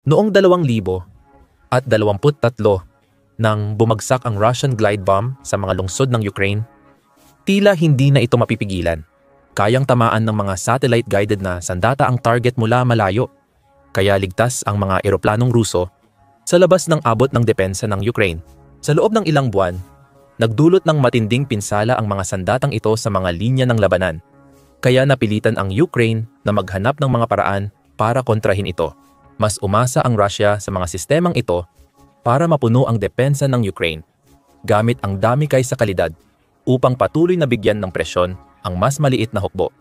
Noong 2023 nang bumagsak ang Russian glide bomb sa mga lungsod ng Ukraine, tila hindi na ito mapipigilan. Kayang tamaan ng mga satellite-guided na sandata ang target mula malayo, kaya ligtas ang mga eroplanong Ruso sa labas ng abot ng depensa ng Ukraine. Sa loob ng ilang buwan, nagdulot ng matinding pinsala ang mga sandatang ito sa mga linya ng labanan, kaya napilitan ang Ukraine na maghanap ng mga paraan para kontrahin ito. Mas umasa ang Russia sa mga sistemang ito para mapuno ang depensa ng Ukraine, gamit ang dami kaysa kalidad upang patuloy na bigyan ng presyon ang mas maliit na hukbo.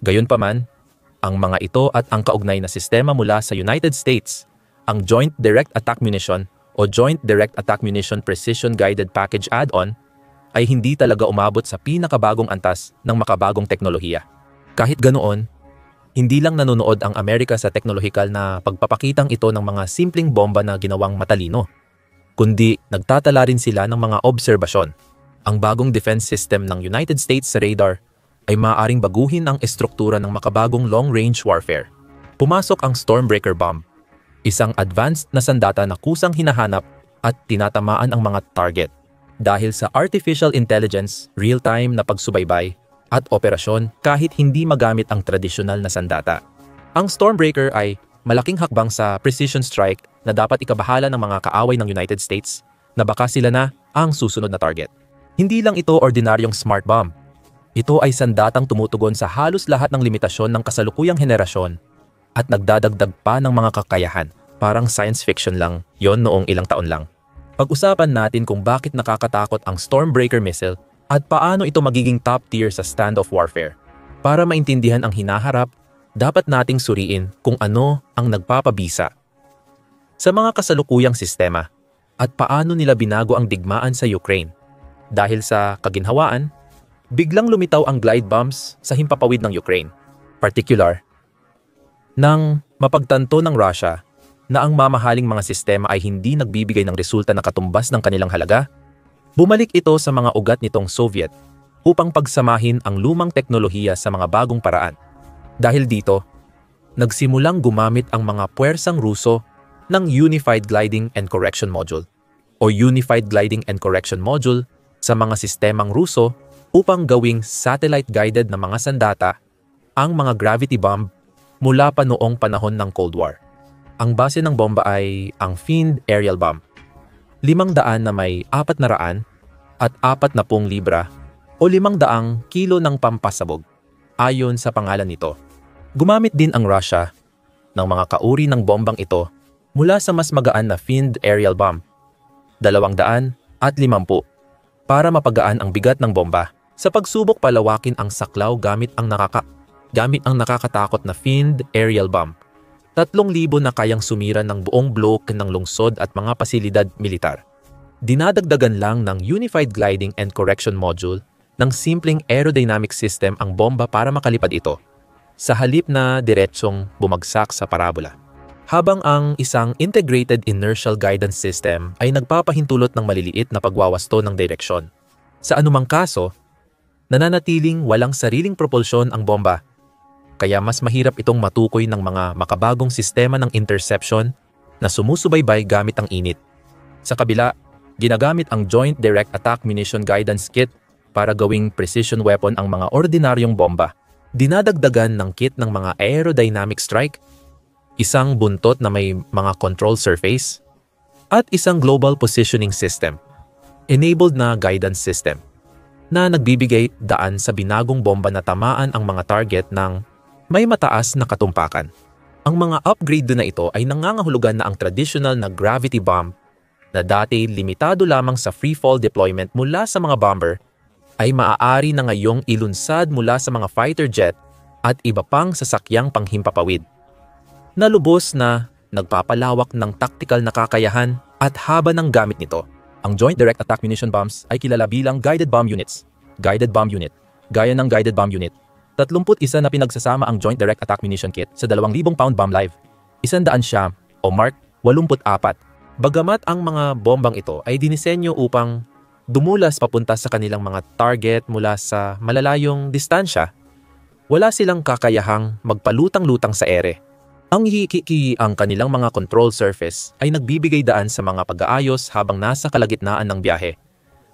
Gayunpaman, ang mga ito at ang kaugnay na sistema mula sa United States, ang Joint Direct Attack Munition o Joint Direct Attack Munition Precision Guided Package Add-on, ay hindi talaga umabot sa pinakabagong antas ng makabagong teknolohiya. Kahit ganoon, hindi lang nanonood ang Amerika sa teknolohikal na pagpapakitang ito ng mga simpleng bomba na ginawang matalino, kundi nagtatala rin sila ng mga obserbasyon. Ang bagong defense system ng United States sa radar ay maaaring baguhin ang estruktura ng makabagong long-range warfare. Pumasok ang Stormbreaker bomb, isang advanced na sandata na kusang hinahanap at tinatamaan ang mga target dahil sa artificial intelligence, real-time na pagsubaybay at operasyon kahit hindi magamit ang tradisyonal na sandata. Ang Stormbreaker ay malaking hakbang sa precision strike na dapat ikabahala ng mga kaaway ng United States na baka sila na ang susunod na target. Hindi lang ito ordinaryong smart bomb. Ito ay sandatang tumutugon sa halos lahat ng limitasyon ng kasalukuyang henerasyon at nagdadagdag pa ng mga kakayahan. Parang science fiction lang yon noong ilang taon lang. Pag-usapan natin kung bakit nakakatakot ang Stormbreaker missile at paano ito magiging top tier sa standoff warfare. Para maintindihan ang hinaharap, dapat nating suriin kung ano ang nagpapabisa sa mga kasalukuyang sistema at paano nila binago ang digmaan sa Ukraine. Dahil sa kaginhawaan, biglang lumitaw ang glide bombs sa himpapawid ng Ukraine. Particular, nang mapagtanto ng Russia na ang mamahaling mga sistema ay hindi nagbibigay ng resulta na katumbas ng kanilang halaga, bumalik ito sa mga ugat nitong Soviet upang pagsamahin ang lumang teknolohiya sa mga bagong paraan. Dahil dito, nagsimulang gumamit ang mga puwersang Ruso ng Unified Gliding and Correction Module o Unified Gliding and Correction Module sa mga sistemang Ruso upang gawing satellite-guided na mga sandata ang mga gravity bomb mula pa noong panahon ng Cold War. Ang base ng bomba ay ang Fiend Aerial Bomb, 500 na may 400 at 40 libra o 500 kilo ng pampasabog, ayon sa pangalan nito. Gumamit din ang Russia ng mga kauri ng bombang ito mula sa mas magaan na Fiend Aerial Bomb, 250 para mapagaan ang bigat ng bomba. Sa pagsubok palawakin ang saklaw gamit ang nakakatakot na Fiend Aerial Bomb, 3,000 na kayang sumira ng buong blok ng lungsod at mga pasilidad militar. Dinadagdagan lang ng Unified Gliding and Correction Module ng simpleng aerodynamic system ang bomba para makalipad ito, sa halip na diretsong bumagsak sa parabola. Habang ang isang Integrated Inertial Guidance System ay nagpapahintulot ng maliliit na pagwawasto ng direksyon. Sa anumang kaso, nananatiling walang sariling propulsyon ang bomba, kaya mas mahirap itong matukoy ng mga makabagong sistema ng interception na sumusubaybay gamit ang init. Sa kabila, ginagamit ang Joint Direct Attack Munition Guidance Kit para gawing precision weapon ang mga ordinaryong bomba. Dinadagdagan ng kit ng mga aerodynamic strike, isang buntot na may mga control surface, at isang global positioning system, enabled na guidance system, na nagbibigay daan sa binagong bomba na tamaan ang mga target ng may mataas na katumpakan. Ang mga upgrade na ito ay nangangahulugan na ang traditional na gravity bomb na dati limitado lamang sa free-fall deployment mula sa mga bomber ay maaari na ngayong ilunsad mula sa mga fighter jet at iba pang sasakyang panghimpapawid, na lubos na nagpapalawak ng tactical na kakayahan at haba ng gamit nito. Ang Joint Direct Attack Munition Bombs ay kilala bilang Guided Bomb Units. Guided Bomb Unit, gaya ng Guided Bomb Unit. 31 na pinagsasama ang Joint Direct Attack Munition Kit sa 2,000 pound bomb live. 100 siya o Mark 84. Bagamat ang mga bombang ito ay dinisenyo upang dumulas papunta sa kanilang mga target mula sa malalayong distansya, wala silang kakayahang magpalutang-lutang sa ere. Ang kanilang mga control surface ay nagbibigay daan sa mga pag-aayos habang nasa kalagitnaan ng biyahe.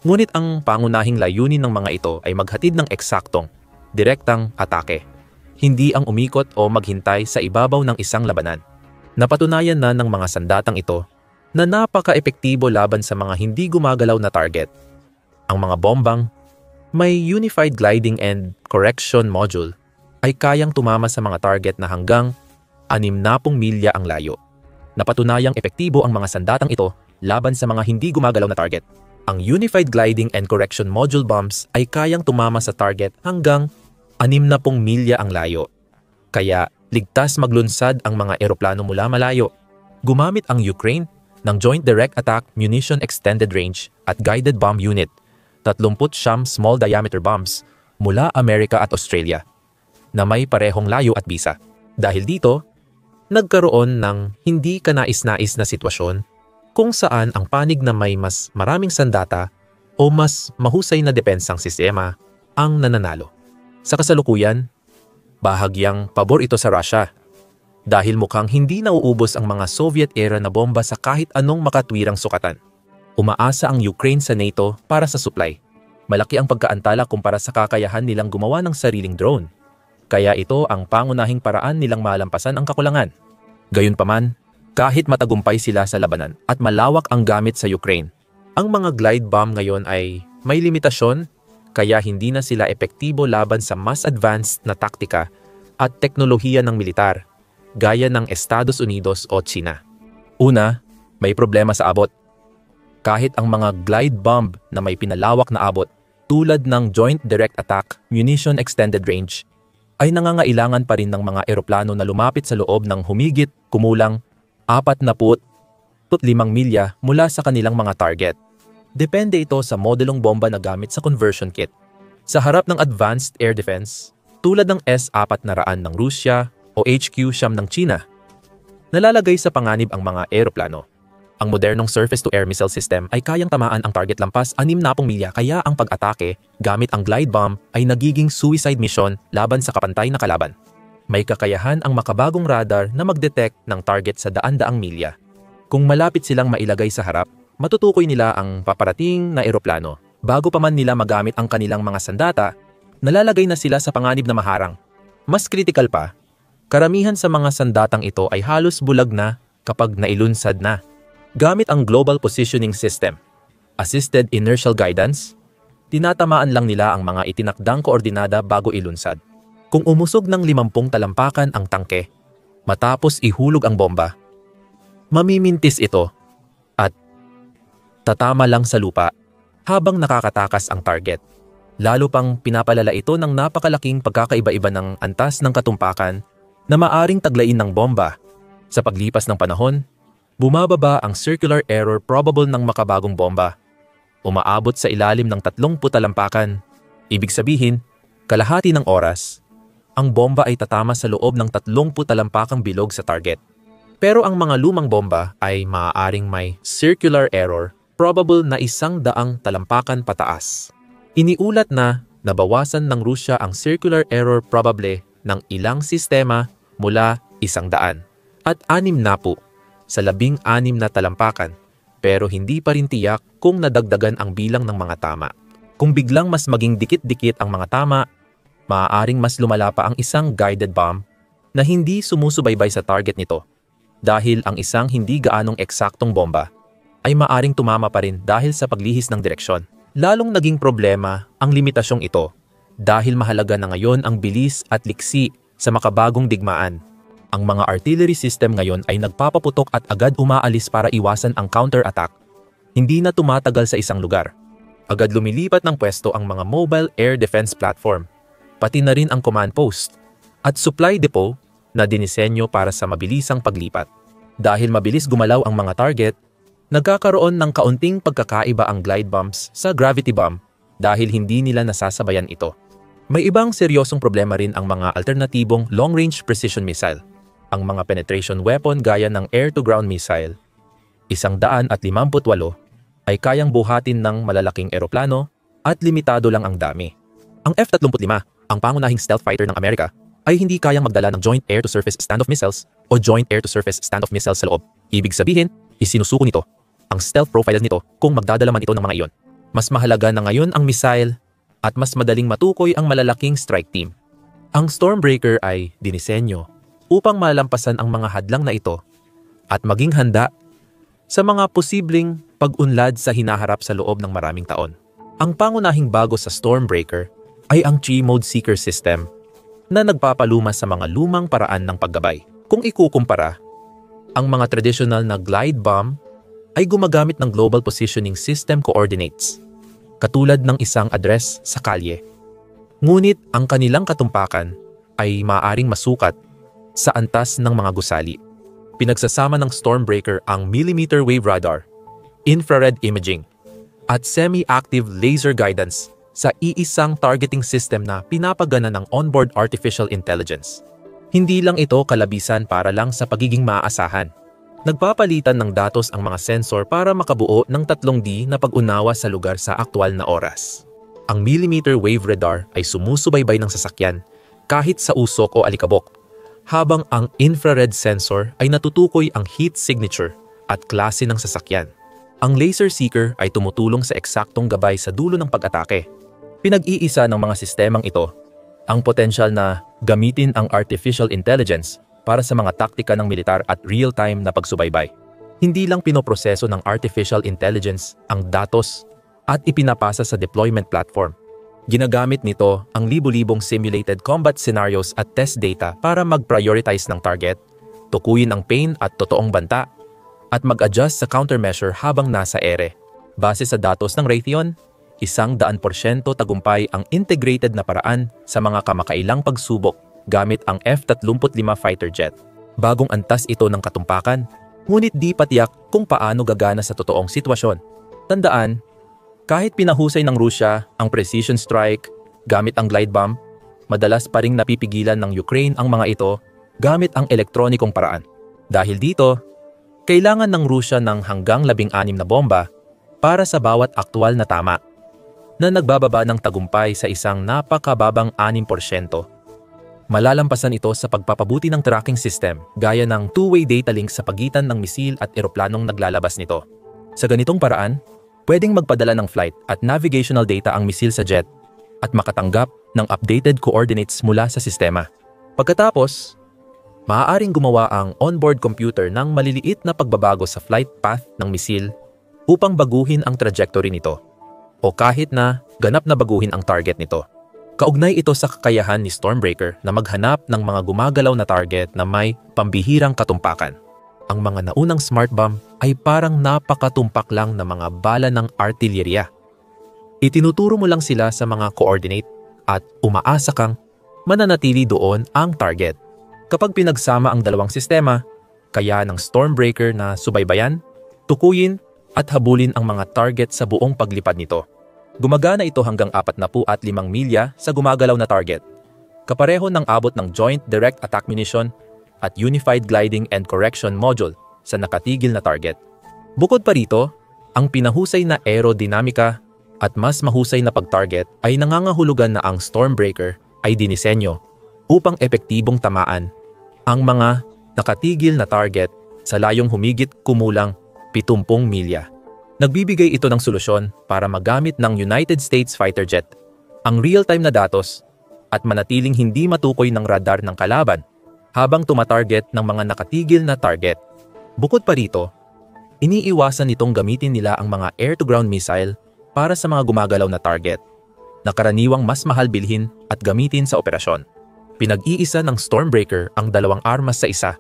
Ngunit ang pangunahing layunin ng mga ito ay maghatid ng eksaktong, direktang atake, hindi ang umikot o maghintay sa ibabaw ng isang labanan. Napatunayan na ng mga sandatang ito na napaka-epektibo laban sa mga hindi gumagalaw na target. Ang mga bombang may Unified Gliding and Correction Module ay kayang tumama sa mga target na hanggang 60 milya ang layo. Napatunayang epektibo ang mga sandatang ito laban sa mga hindi gumagalaw na target. Ang Unified Gliding and Correction Module bombs ay kayang tumama sa target hanggang 60 milya ang layo. Kaya ligtas maglunsad ang mga eroplano mula malayo. Gumamit ang Ukraine ng Joint Direct Attack Munition Extended Range at Guided Bomb Unit, 39 small diameter bombs mula Amerika at Australia, na may parehong layo at bisa. Dahil dito, nagkaroon ng hindi kanais-nais na sitwasyon kung saan ang panig na may mas maraming sandata o mas mahusay na depensang sistema ang nananalo. Sa kasalukuyan, bahagyang pabor ito sa Russia dahil mukhang hindi nauubos ang mga Soviet-era na bomba sa kahit anong makatwirang sukatan. Umaasa ang Ukraine sa NATO para sa supply. Malaki ang pagkaantala kumpara sa kakayahan nilang gumawa ng sariling drone. Kaya ito ang pangunahing paraan nilang malampasan ang kakulangan. Gayunpaman, kahit matagumpay sila sa labanan at malawak ang gamit sa Ukraine, ang mga glide bomb ngayon ay may limitasyon kaya hindi na sila epektibo laban sa mas advanced na taktika at teknolohiya ng militar, gaya ng Estados Unidos o China. Una, may problema sa abot. Kahit ang mga glide bomb na may pinalawak na abot tulad ng Joint Direct Attack Munition Extended Range, ay nangangailangan pa rin ng mga eroplano na lumapit sa loob ng humigit kumulang 45 milya mula sa kanilang mga target. Depende ito sa modelong bomba na gamit sa conversion kit. Sa harap ng advanced air defense, tulad ng S-400 ng Rusya o HQ-9 ng China, nalalagay sa panganib ang mga eroplano. Ang modernong surface-to-air missile system ay kayang tamaan ang target lampas 60 milya, kaya ang pag-atake gamit ang glide bomb ay nagiging suicide mission laban sa kapantay na kalaban. May kakayahan ang makabagong radar na mag-detect ng target sa daan-daang milya. Kung malapit silang mailagay sa harap, matutukoy nila ang paparating na eroplano. Bago pa man nila magamit ang kanilang mga sandata, nalalagay na sila sa panganib na maharang. Mas critical pa, karamihan sa mga sandatang ito ay halos bulag na kapag nailunsad na. Gamit ang Global Positioning System, Assisted Inertial Guidance, tinatamaan lang nila ang mga itinakdang koordinada bago ilunsad. Kung umusog ng 50 talampakan ang tangke, matapos ihulog ang bomba, mamimintis ito at tatama lang sa lupa habang nakakatakas ang target. Lalo pang pinapalala ito ng napakalaking pagkakaiba-iba ng antas ng katumpakan na maaring taglain ng bomba. Sa paglipas ng panahon, bumababa ang circular error probable ng makabagong bomba. Umaabot sa ilalim ng 30 talampakan. Ibig sabihin, kalahati ng oras, ang bomba ay tatama sa loob ng 30 talampakang bilog sa target. Pero ang mga lumang bomba ay maaaring may circular error probable na 100 talampakan pataas. Iniulat na nabawasan ng Rusya ang circular error probable ng ilang sistema mula 100 at 60 sa 16 na talampakan, pero hindi pa rin tiyak kung nadagdagan ang bilang ng mga tama. Kung biglang mas maging dikit-dikit ang mga tama, maaaring mas lumala pa ang isang guided bomb na hindi sumusubaybay sa target nito, dahil ang isang hindi gaanong eksaktong bomba ay maaaring tumama pa rin dahil sa paglihis ng direksyon. Lalong naging problema ang limitasyong ito dahil mahalaga na ngayon ang bilis at liksi sa makabagong digmaan. Ang mga artillery system ngayon ay nagpapaputok at agad umaalis para iwasan ang counter-attack. Hindi na tumatagal sa isang lugar. Agad lumilipat ng pwesto ang mga mobile air defense platform, pati na rin ang command post at supply depot na dinisenyo para sa mabilisang paglipat. Dahil mabilis gumalaw ang mga target, nagkakaroon ng kaunting pagkakaiba ang glide bombs sa gravity bomb dahil hindi nila nasasabayan ito. May ibang seryosong problema rin ang mga alternatibong long-range precision missile. Ang mga penetration weapon gaya ng air-to-ground missile, 158 ay kayang buhatin ng malalaking eroplano at limitado lang ang dami. Ang F-35, ang pangunahing stealth fighter ng Amerika, ay hindi kayang magdala ng Joint Air-to-Surface Standoff Missiles o Joint Air-to-Surface Standoff Missile sa loob. Ibig sabihin, isinusuko nito ang stealth profile nito kung magdadala man ito ng mga iyon. Mas mahalaga na ngayon ang missile at mas madaling matukoy ang malalaking strike team. Ang Stormbreaker ay dinisenyo upang malampasan ang mga hadlang na ito at maging handa sa mga posibleng pag-unlad sa hinaharap sa loob ng maraming taon. Ang pangunahing bago sa Stormbreaker ay ang G-Mode Seeker system na nagpapaluma sa mga lumang paraan ng paggabay. Kung ikukumpara, ang mga traditional na glide bomb ay gumagamit ng Global Positioning System coordinates, katulad ng isang address sa kalye. Ngunit ang kanilang katumpakan ay maaaring masukat sa antas ng mga gusali. Pinagsasama ng Stormbreaker ang millimeter wave radar, infrared imaging, at semi-active laser guidance sa iisang targeting system na pinapagana ng onboard artificial intelligence. Hindi lang ito kalabisan para lang sa pagiging maaasahan. Nagpapalitan ng datos ang mga sensor para makabuo ng 3D na pag-unawa sa lugar sa aktwal na oras. Ang millimeter wave radar ay sumusubaybay ng sasakyan kahit sa usok o alikabok, habang ang infrared sensor ay natutukoy ang heat signature at klase ng sasakyan. Ang laser seeker ay tumutulong sa eksaktong gabay sa dulo ng pag-atake. Pinag-iisa ng mga sistemang ito ang potensyal na gamitin ang artificial intelligence para sa mga taktika ng militar at real-time na pagsubaybay. Hindi lang pinoproseso ng artificial intelligence ang datos at ipinapasa sa deployment platform. Ginagamit nito ang libu-libong simulated combat scenarios at test data para mag-prioritize ng target, tukuyin ang pain at totoong banta, at mag-adjust sa countermeasure habang nasa ere. Base sa datos ng Raytheon, 100% tagumpay ang integrated na paraan sa mga kamakailang pagsubok gamit ang F-35 fighter jet. Bagong antas ito ng katumpakan, ngunit di patiyak kung paano gagana sa totoong sitwasyon. Tandaan, kahit pinahusay ng Rusya ang precision strike gamit ang glide bomb, madalas pa ring napipigilan ng Ukraine ang mga ito gamit ang elektronikong paraan. Dahil dito, kailangan ng Rusya ng hanggang 16 na bomba para sa bawat aktwal na tama, na nagbababa ng tagumpay sa isang napakababang 6%. Malalampasan ito sa pagpapabuti ng tracking system gaya ng two-way data link sa pagitan ng misil at eroplanong naglalabas nito. Sa ganitong paraan, pwedeng magpadala ng flight at navigational data ang misil sa jet at makatanggap ng updated coordinates mula sa sistema. Pagkatapos, maaaring gumawa ang onboard computer ng maliliit na pagbabago sa flight path ng misil upang baguhin ang trajectory nito, o kahit na ganap na baguhin ang target nito. Kaugnay ito sa kakayahan ni Stormbreaker na maghanap ng mga gumagalaw na target na may pambihirang katumpakan. Ang mga naunang smart bomb ay parang napakatumpak lang na mga bala ng artilyerya. Itinuturo mo lang sila sa mga coordinate at umaasa kang mananatili doon ang target. Kapag pinagsama ang dalawang sistema, kaya ng Stormbreaker na subaybayan, tukuyin at habulin ang mga target sa buong paglipad nito. Gumagana ito hanggang 45 milya sa gumagalaw na target, kapareho ng abot ng Joint Direct Attack Munition at Unified Gliding and Correction Module sa nakatigil na target. Bukod pa rito, ang pinahusay na aerodinamika at mas mahusay na pag-target ay nangangahulugan na ang Stormbreaker ay dinisenyo upang epektibong tamaan ang mga nakatigil na target sa layong humigit kumulang 70 milya. Nagbibigay ito ng solusyon para magamit ng United States fighter jet ang real-time na datos at manatiling hindi matukoy ng radar ng kalaban habang tumatarget ng mga nakatigil na target. Bukod pa rito, iniiwasan nitong gamitin nila ang mga air-to-ground missile para sa mga gumagalaw na target na karaniwang mas mahal bilhin at gamitin sa operasyon. Pinag-iisa ng Stormbreaker ang dalawang armas sa isa,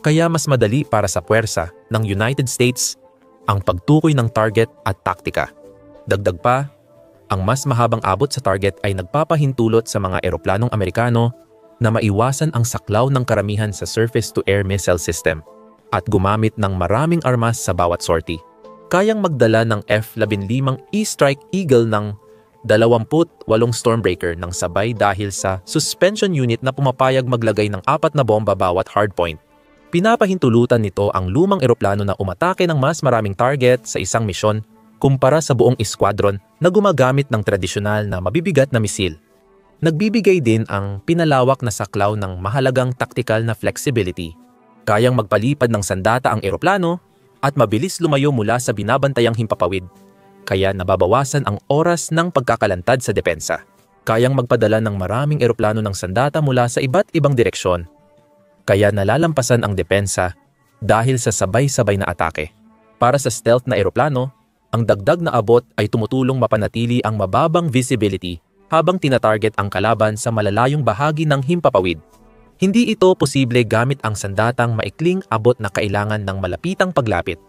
kaya mas madali para sa puwersa ng United States ang pagtukoy ng target at taktika. Dagdag pa, ang mas mahabang abot sa target ay nagpapahintulot sa mga eroplanong Amerikano na maiwasan ang saklaw ng karamihan sa surface-to-air missile system at gumamit ng maraming armas sa bawat sortie. Kayang magdala ng F-15 E-Strike Eagle ng 28 Stormbreaker ng sabay dahil sa suspension unit na pumapayag maglagay ng 4 na bomba bawat hardpoint. Pinapahintulutan nito ang lumang eroplano na umatake ng mas maraming target sa isang misyon kumpara sa buong squadron na gumagamit ng tradisyonal na mabibigat na misil. Nagbibigay din ang pinalawak na saklaw ng mahalagang tactical na flexibility Kayang magpalipad ng sandata ang eroplano at mabilis lumayo mula sa binabantayang himpapawid. Kaya nababawasan ang oras ng pagkakalantad sa depensa. Kayang magpadala ng maraming eroplano ng sandata mula sa iba't ibang direksyon. Kaya nalalampasan ang depensa dahil sa sabay-sabay na atake. Para sa stealth na eroplano, ang dagdag na abot ay tumutulong mapanatili ang mababang visibility habang tinatarget ang kalaban sa malalayong bahagi ng himpapawid. Hindi ito posible gamit ang sandatang maikling abot na kailangan ng malapitang paglapit.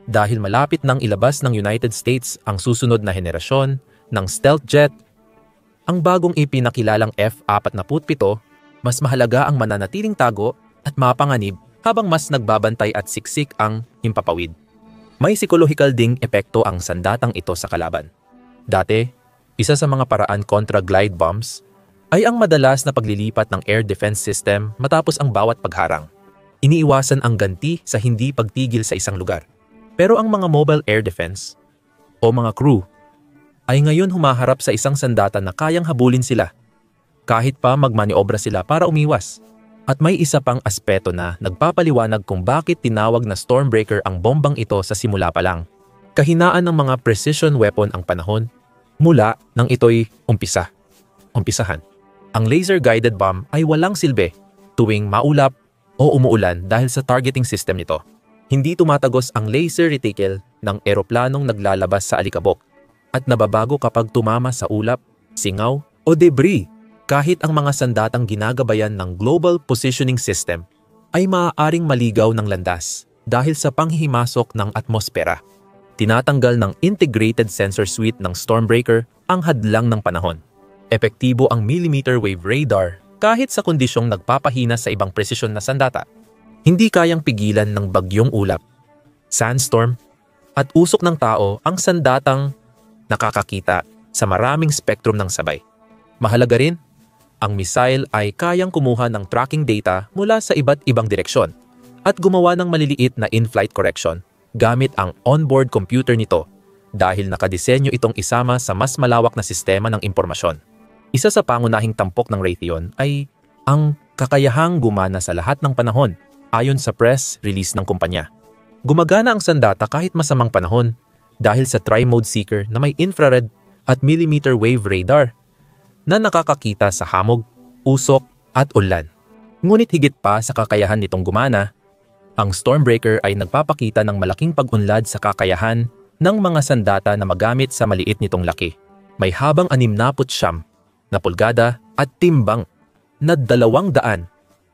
Dahil malapit nang ilabas ng United States ang susunod na henerasyon ng stealth jet, ang bagong ipinakilalang F-47, mas mahalaga ang mananatiling tago at mapanganib habang mas nagbabantay at siksik ang himpapawid. May psikolohikal ding epekto ang sandatang ito sa kalaban. Dati, isa sa mga paraan kontra glide bombs ay ang madalas na paglilipat ng air defense system matapos ang bawat pagharang. Iniiwasan ang ganti sa hindi pagtigil sa isang lugar. Pero ang mga mobile air defense o mga crew ay ngayon humaharap sa isang sandata na kayang habulin sila kahit pa magmaniobra sila para umiwas. At may isa pang aspeto na nagpapaliwanag kung bakit tinawag na Stormbreaker ang bombang ito sa simula pa lang. Kahinaan ng mga precision weapon ang panahon mula nang ito'y umpisahan. Ang laser-guided bomb ay walang silbi tuwing maulap o umuulan dahil sa targeting system nito. Hindi tumatagos ang laser reticle ng eroplanong naglalabas sa alikabok at nababago kapag tumama sa ulap, singaw o debris. Kahit ang mga sandatang ginagabayan ng Global Positioning System ay maaaring maligaw ng landas dahil sa panghihimasok ng atmosfera. Tinatanggal ng Integrated Sensor Suite ng Stormbreaker ang hadlang ng panahon. Epektibo ang millimeter wave radar kahit sa kondisyong nagpapahina sa ibang presisyon na sandata. Hindi kayang pigilan ng bagyong ulap, sandstorm, at usok ng tao ang sandatang nakakakita sa maraming spektrum ng sabay. Mahalaga rin, ang missile ay kayang kumuha ng tracking data mula sa iba't ibang direksyon at gumawa ng maliliit na in-flight correction gamit ang onboard computer nito dahil nakadisenyo itong isama sa mas malawak na sistema ng impormasyon. Isa sa pangunahing tampok ng Raytheon ay ang kakayahang gumana sa lahat ng panahon ayon sa press release ng kumpanya. Gumagana ang sandata kahit masamang panahon dahil sa tri-mode seeker na may infrared at millimeter wave radar na nakakakita sa hamog, usok at ulan. Ngunit higit pa sa kakayahan nitong gumana, ang Stormbreaker ay nagpapakita ng malaking pag-unlad sa kakayahan ng mga sandata na magamit sa maliit nitong laki. May habang 69 na pulgada at timbang na 200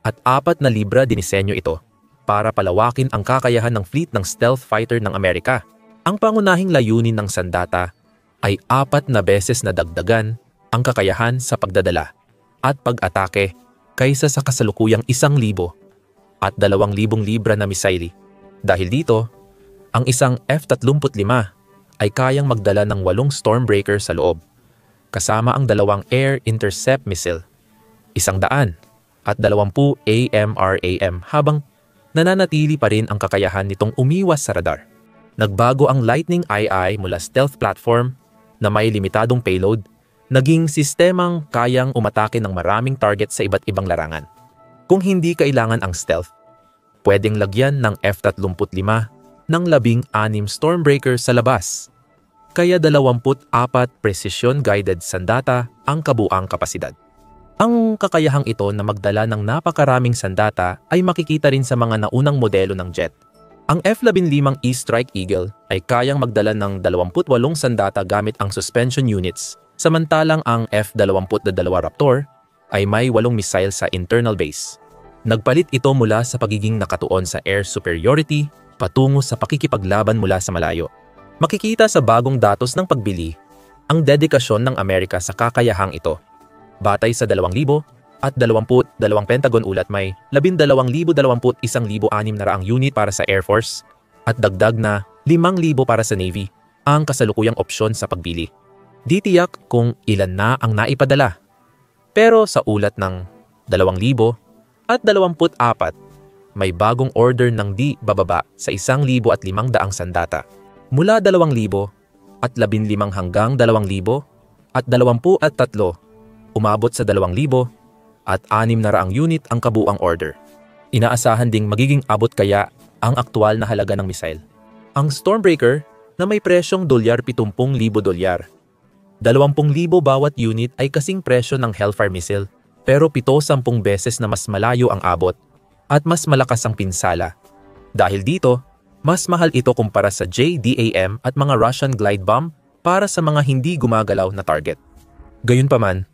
at 4 na libra dinisenyo ito para palawakin ang kakayahan ng fleet ng stealth fighter ng Amerika. Ang pangunahing layunin ng sandata ay 4 na beses na dagdagan ang kakayahan sa pagdadala at pag-atake kaysa sa kasalukuyang 1,000 at 2,000 libra na misayli. Dahil dito, ang isang F-35 ay kayang magdala ng 8 Stormbreaker sa loob, kasama ang 2 air intercept missile, 100 at 20 AMRAM habang nananatili pa rin ang kakayahan nitong umiwas sa radar. Nagbago ang Lightning II mula stealth platform na may limitadong payload, naging sistemang kayang umatake ng maraming target sa iba't ibang larangan. Kung hindi kailangan ang stealth, pwedeng lagyan ng F-35 ng 16 Stormbreaker sa labas, kaya 24 precision-guided sandata ang kabuang kapasidad. Ang kakayahang ito na magdala ng napakaraming sandata ay makikita rin sa mga naunang modelo ng jet. Ang F-15E Strike Eagle ay kayang magdala ng 28 sandata gamit ang suspension units, samantalang ang F-22 Raptor ay may 8 missile sa internal base. Nagpalit ito mula sa pagiging nakatuon sa air superiority patungo sa pakikipaglaban mula sa malayo. Makikita sa bagong datos ng pagbili ang dedikasyon ng Amerika sa kakayahang ito. Batay sa 2,000 at 22 Pentagon ulat, may 12,021,600 unit para sa Air Force at dagdag na 5,000 para sa Navy ang kasalukuyang opsyon sa pagbili. Di tiyak kung ilan na ang naipadala. Pero sa ulat ng 2,000 at 24, may bagong order ng di bababa sa 1,500 sandata. Mula 2,000 at 15 hanggang 2,000 at 23, umabot sa 2,000 at 600 unit ang kabuang order. Inaasahan ding magiging abot kaya ang aktwal na halaga ng missile. Ang Stormbreaker na may presyong $70,000. 20,000 bawat unit ay kasing presyo ng Hellfire missile, pero 7-10 beses na mas malayo ang abot at mas malakas ang pinsala. Dahil dito, mas mahal ito kumpara sa JDAM at mga Russian glide bomb para sa mga hindi gumagalaw na target. Gayunpaman,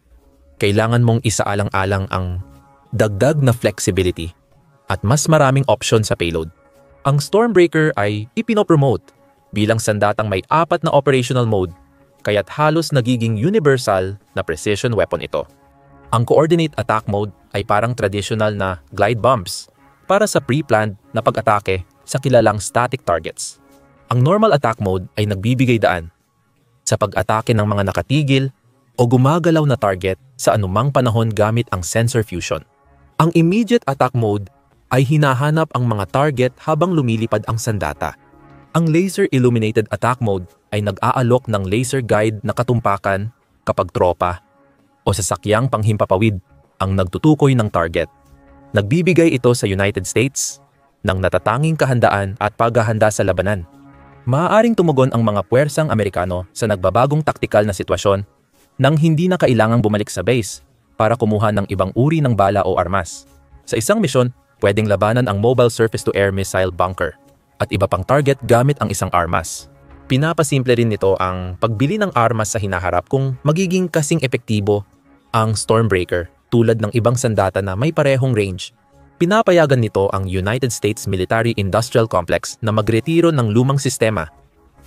kailangan mong isaalang-alang ang dagdag na flexibility at mas maraming option sa payload. Ang Stormbreaker ay ipinopromote bilang sandatang may 4 na operational mode, kaya't halos nagiging universal na precision weapon ito. Ang Coordinate Attack Mode ay parang traditional na glide bombs para sa pre-planned na pag-atake sa kilalang static targets. Ang Normal Attack Mode ay nagbibigay daan sa pag-atake ng mga nakatigil o gumagalaw na target sa anumang panahon gamit ang sensor fusion. Ang Immediate Attack Mode ay hinahanap ang mga target habang lumilipad ang sandata. Ang Laser Illuminated Attack Mode ay nag-aalok ng laser guide na katumpakan kapag tropa o sasakyang panghimpapawid ang nagtutukoy ng target. Nagbibigay ito sa United States ng natatanging kahandaan at paghahanda sa labanan. Maaaring tumugon ang mga puwersang Amerikano sa nagbabagong taktikal na sitwasyon nang hindi na kailangang bumalik sa base para kumuha ng ibang uri ng bala o armas. Sa isang misyon, pwedeng labanan ang Mobile Surface-to-Air Missile Bunker at iba pang target gamit ang isang armas. Pinapasimple rin nito ang pagbili ng armas sa hinaharap kung magiging kasing epektibo ang Stormbreaker tulad ng ibang sandata na may parehong range. Pinapayagan nito ang United States Military-Industrial Complex na magretiro ng lumang sistema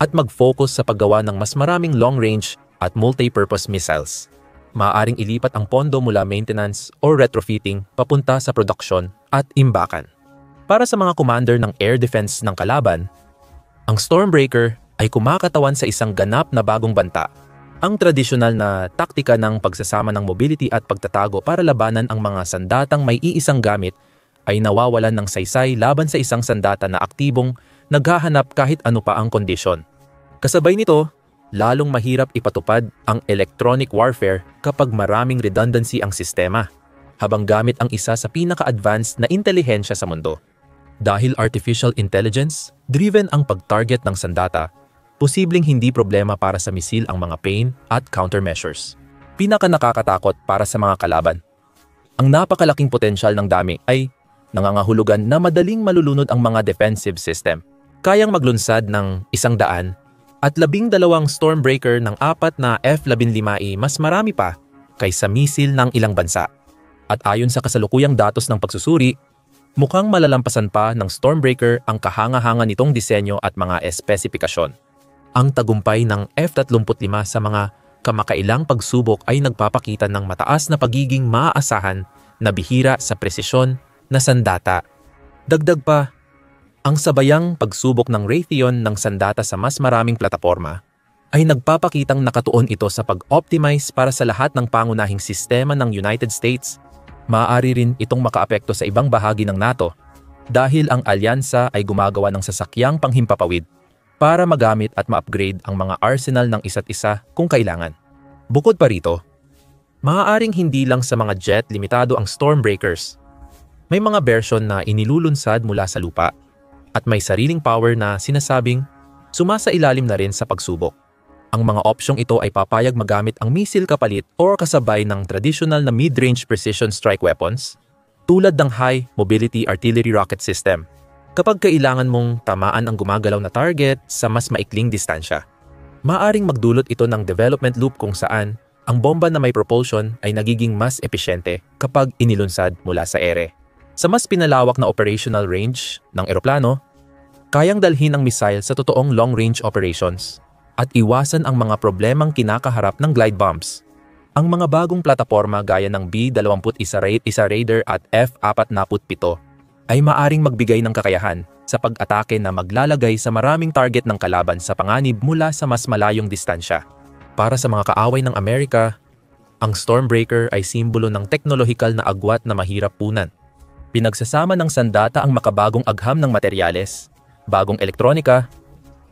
at mag-focus sa paggawa ng mas maraming long-range at multi-purpose missiles. Maaaring ilipat ang pondo mula maintenance or retrofitting papunta sa production at imbakan. Para sa mga commander ng air defense ng kalaban, ang Stormbreaker ay kumakatawan sa isang ganap na bagong banta. Ang tradisyonal na taktika ng pagsasama ng mobility at pagtatago para labanan ang mga sandatang may iisang gamit ay nawawalan ng saysay laban sa isang sandata na aktibong naghahanap kahit ano pa ang kondisyon. Kasabay nito, lalong mahirap ipatupad ang electronic warfare kapag maraming redundancy ang sistema, habang gamit ang isa sa pinaka-advanced na intelihensya sa mundo. Dahil artificial intelligence-driven ang pag-target ng sandata, posibleng hindi problema para sa misil ang mga pain at countermeasures. Pinaka-nakakatakot para sa mga kalaban. Ang napakalaking potensyal ng dami ay nangangahulugan na madaling malulunod ang mga defensive system. Kayang maglunsad ng 100 at 12 Stormbreaker ng 4 na F-15I mas marami pa kaysa misil ng ilang bansa. At ayon sa kasalukuyang datos ng pagsusuri, mukhang malalampasan pa ng Stormbreaker ang kahanga-hanga nitong disenyo at mga espesipikasyon. Ang tagumpay ng F-35 sa mga kamakailang pagsubok ay nagpapakita ng mataas na pagiging maaasahan na bihira sa presisyon na sandata. Dagdag pa, ang sabayang pagsubok ng Raytheon ng sandata sa mas maraming plataporma ay nagpapakitang nakatuon ito sa pag-optimize para sa lahat ng pangunahing sistema ng United States. Maaari rin itong makaapekto sa ibang bahagi ng NATO dahil ang alyansa ay gumagawa ng sasakyang panghimpapawid para magamit at ma-upgrade ang mga arsenal ng isa't isa kung kailangan. Bukod pa rito, maaaring hindi lang sa mga jet limitado ang Stormbreakers. May mga version na inilulunsad mula sa lupa at may sariling power na sinasabing sumasailalim na rin sa pagsubok. Ang mga opsyong ito ay papayag magamit ang missile kapalit o kasabay ng traditional na mid-range precision strike weapons tulad ng High Mobility Artillery Rocket System kapag kailangan mong tamaan ang gumagalaw na target sa mas maikling distansya. Maaring magdulot ito ng development loop kung saan ang bomba na may propulsion ay nagiging mas epesyente kapag inilunsad mula sa ere. Sa mas pinalawak na operational range ng eroplano, kayang dalhin ang missile sa totoong long-range operations at iwasan ang mga problemang kinakaharap ng glide bombs. Ang mga bagong plataporma gaya ng B-21 Raider at F-47 ay maaring magbigay ng kakayahan sa pag-atake na maglalagay sa maraming target ng kalaban sa panganib mula sa mas malayong distansya. Para sa mga kaaway ng Amerika, ang Stormbreaker ay simbolo ng teknolohikal na agwat na mahirap punan. Pinagsasama ng sandata ang makabagong agham ng materyales, bagong elektronika,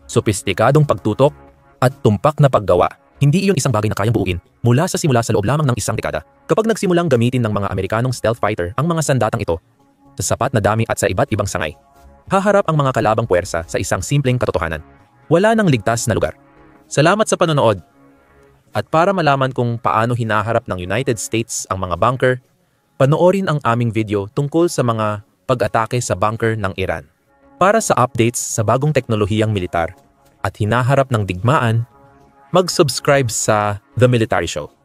sopistikadong pagtutok, at tumpak na paggawa. Hindi iyon isang bagay na kayang buuin mula sa simula sa loob lamang ng isang dekada. Kapag nagsimulang gamitin ng mga Amerikanong stealth fighter ang mga sandatang ito, sa sapat na dami at sa iba't ibang sangay. Haharap ang mga kalabang puwersa sa isang simpleng katotohanan. Wala nang ligtas na lugar. Salamat sa panonood. At para malaman kung paano hinaharap ng United States ang mga bunker, panoorin ang aming video tungkol sa mga pag-atake sa bunker ng Iran. Para sa updates sa bagong teknolohiyang militar at hinaharap ng digmaan, mag-subscribe sa The Military Show.